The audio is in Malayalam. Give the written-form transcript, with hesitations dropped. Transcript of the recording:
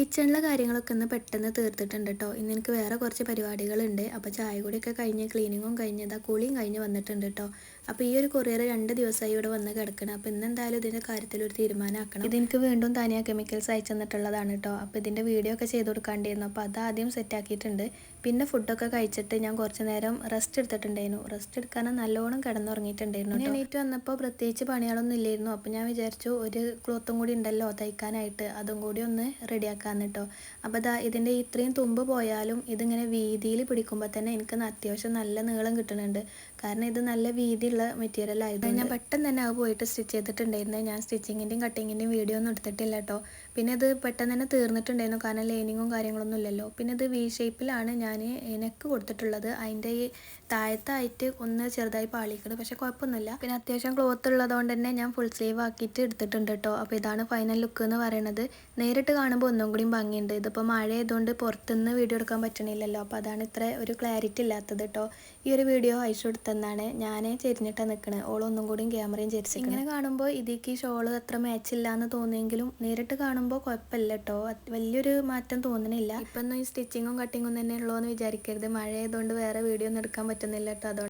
കിച്ചണിലെ കാര്യങ്ങളൊക്കെ ഒന്ന് പെട്ടെന്ന് തീർത്തിട്ടുണ്ട് കേട്ടോ. ഇന്ന് എനിക്ക് വേറെ കുറച്ച് പരിപാടികളുണ്ട്. അപ്പോൾ ചായ കൂടിയൊക്കെ കഴിഞ്ഞ് ക്ലീനിങ്ങും കഴിഞ്ഞ് കുളിയും കഴിഞ്ഞ് വന്നിട്ടുണ്ട് കേട്ടോ. അപ്പോൾ ഈ ഒരു കൊറിയർ 2 ദിവസമായി ഇവിടെ വന്ന് കിടക്കണം. അപ്പോൾ ഇന്ന് എന്തായാലും ഇതിൻ്റെ കാര്യത്തിൽ ഒരു തീരുമാനമാക്കണം. ഇതെനിക്ക് വീണ്ടും താനിയ കെമിക്കൽസ് അയച്ചു തന്നിട്ടുള്ളതാണ് കേട്ടോ. അപ്പോൾ ഇതിൻ്റെ വീഡിയോ ഒക്കെ ചെയ്ത് കൊടുക്കാണ്ടിരുന്നു. അപ്പോൾ അത് ആദ്യം സെറ്റാക്കിയിട്ടുണ്ട്. പിന്നെ ഫുഡൊക്കെ കഴിച്ചിട്ട് ഞാൻ കുറച്ച് നേരം റെസ്റ്റ് എടുത്തിട്ടുണ്ടായിരുന്നു. റെസ്റ്റ് എടുക്കാൻ നല്ലോണം കിടന്നുറങ്ങിയിട്ടുണ്ടായിരുന്നു. ഞാൻ എണീറ്റ് വന്നപ്പോൾ പ്രത്യേകിച്ച് പണികളൊന്നും ഇല്ലായിരുന്നു. അപ്പോൾ ഞാൻ വിചാരിച്ചു ഒരു ക്ലോത്തും കൂടി ഉണ്ടല്ലോ തയ്ക്കാനായിട്ട്, അതും കൂടി ഒന്ന് റെഡിയാക്കാം കേട്ടോ. അപ്പോൾ ഇതിൻ്റെ ഇത്രയും തുമ്പ് പോയാലും ഇതിങ്ങനെ വീതിയിൽ പിടിക്കുമ്പോൾ തന്നെ എനിക്ക് അത്യാവശ്യം നല്ല നീളം കിട്ടുന്നുണ്ട്. കാരണം ഇത് നല്ല വീതിയുള്ള മെറ്റീരിയൽ ആയതുകൊണ്ട് ഞാൻ പെട്ടെന്ന് തന്നെ അത് പോയിട്ട് സ്റ്റിച്ച് ചെയ്തിട്ടുണ്ടായിരുന്നു. ഞാൻ സ്റ്റിച്ചിങ്ങിൻ്റെയും കട്ടിങ്ങിൻ്റെയും വീഡിയോ ഒന്നും എടുത്തിട്ടില്ല കേട്ടോ. പിന്നെ ഇത് പെട്ടെന്ന് തന്നെ തീർന്നിട്ടുണ്ടായിരുന്നു, കാരണം ലൈനിങ്ങും കാര്യങ്ങളൊന്നും ഇല്ലല്ലോ. പിന്നെ ഇത് വി ഷേപ്പിലാണ് ഞാൻ നെക്ക് കൊടുത്തിട്ടുള്ളത്. അതിൻ്റെ ഈ താഴത്തായിട്ട് ഒന്ന് ചെറുതായി പാളിക്കുന്നത്, പക്ഷെ കുഴപ്പമൊന്നുമില്ല. പിന്നെ അത്യാവശ്യം ക്ലോത്ത് ഉള്ളതുകൊണ്ട് തന്നെ ഞാൻ ഫുൾ സ്ലീവ് ആക്കിയിട്ട് എടുത്തിട്ടുണ്ട് കേട്ടോ. അപ്പോൾ ഇതാണ് ഫൈനൽ ലുക്ക് എന്ന് പറയുന്നത്. നേരിട്ട് കാണുമ്പോൾ ഒന്നും കൂടി ഭംഗിയുണ്ട്. ഇതിപ്പോൾ മഴ ആയതുകൊണ്ട് പുറത്തുനിന്ന് വീഡിയോ എടുക്കാൻ പറ്റണില്ലല്ലോ. അപ്പോൾ അതാണ് ഇത്ര ഒരു ക്ലാരിറ്റി ഇല്ലാത്തത് കേട്ടോ. ഈ ഒരു വീഡിയോ അയച്ചു കൊടുത്തെന്നാണ്. ഞാൻ ചെരിഞ്ഞിട്ടാണ് നിൽക്കുന്നത്, ഓളൊന്നും കൂടിയും ക്യാമറയും ചെരിച്ചു. ഇങ്ങനെ കാണുമ്പോൾ ഇതിക്ക് ഈ ഷോള് അത്ര മാച്ചില്ല എന്ന് തോന്നിയെങ്കിലും നേരിട്ട് കാണുമ്പോൾ കുഴപ്പമില്ല കേട്ടോ. വലിയൊരു മാറ്റം തോന്നണില്ല. ഇപ്പം ഒന്നും ഈ സ്റ്റിച്ചിങ്ങും കട്ടിങ്ങും തന്നെ ഉള്ളൂ എന്ന് വിചാരിക്കരുത്. മഴ ആയതുകൊണ്ട് വേറെ വീഡിയോ ഒന്നും എടുക്കാൻ പറ്റുന്നില്ല കേട്ടോ. അതുകൊണ്ട്